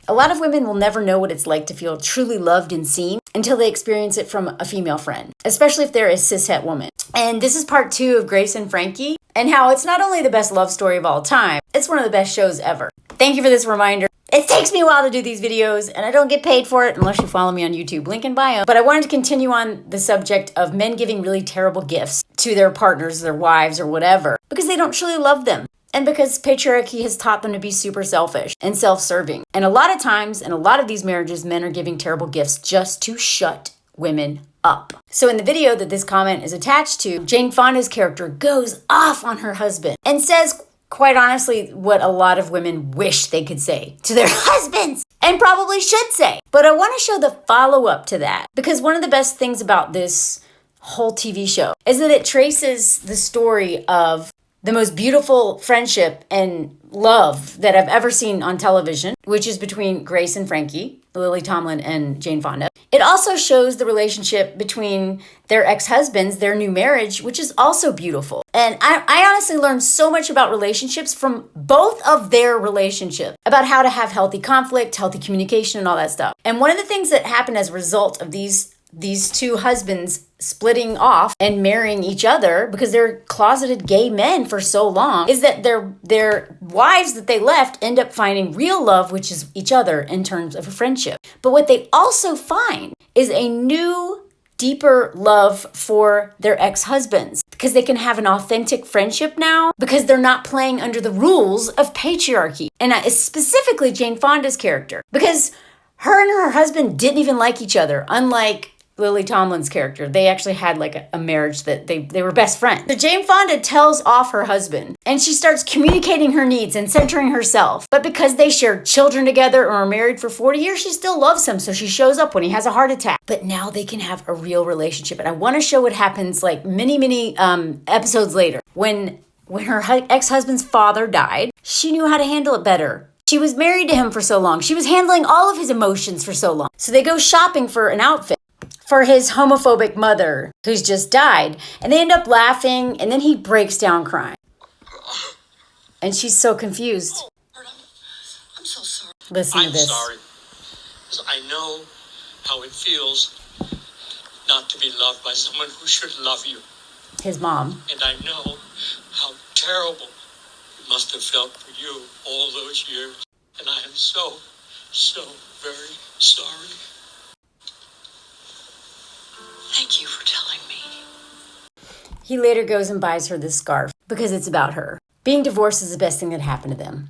A lot of women will never know what it's like to feel truly loved and seen until they experience it from a female friend, especially if they're a cishet woman. And this is part 2 of Grace and Frankie, and how it's not only the best love story of all time, it's one of the best shows ever. Thank you for this reminder. It takes me a while to do these videos, and I don't get paid for it unless you follow me on YouTube, link in bio. But I wanted to continue on the subject of men giving really terrible gifts to their partners, their wives, or whatever, because they don't truly love them. And because patriarchy has taught them to be super selfish and self-serving. And a lot of times, in a lot of these marriages, men are giving terrible gifts just to shut women up. So in the video that this comment is attached to, Jane Fonda's character goes off on her husband and says, quite honestly, what a lot of women wish they could say to their husbands and probably should say. But I want to show the follow-up to that, because one of the best things about this whole TV show is that it traces the story of the most beautiful friendship and love that I've ever seen on television, which is between Grace and Frankie, Lily Tomlin and Jane Fonda. It also shows the relationship between their ex-husbands, their new marriage, which is also beautiful. And I honestly learned so much about relationships from both of their relationships, about how to have healthy conflict, healthy communication, and all that stuff. And one of the things that happened as a result of these two husbands splitting off and marrying each other because they're closeted gay men for so long is that their wives that they left end up finding real love, which is each other in terms of a friendship. But what they also find is a new, deeper love for their ex-husbands, because they can have an authentic friendship now because they're not playing under the rules of patriarchy. And specifically Jane Fonda's character, because her and her husband didn't even like each other, unlike Lily Tomlin's character. They actually had like a marriage that they were best friends. So Jane Fonda tells off her husband and she starts communicating her needs and centering herself. But because they shared children together or are married for 40 years, she still loves him. So she shows up when he has a heart attack. But now they can have a real relationship. And I want to show what happens like many episodes later. When her ex-husband's father died, she knew how to handle it better. She was married to him for so long. She was handling all of his emotions for so long. So they go shopping for an outfit for his homophobic mother who's just died. And they end up laughing, and then he breaks down crying. And she's so confused. I'm so sorry. Listen to this. I'm sorry. Because I know how it feels not to be loved by someone who should love you. His mom. And I know how terrible it must have felt for you all those years. And I am so very sorry. Thank you for telling me. He later goes and buys her this scarf because it's about her. Being divorced is the best thing that happened to them.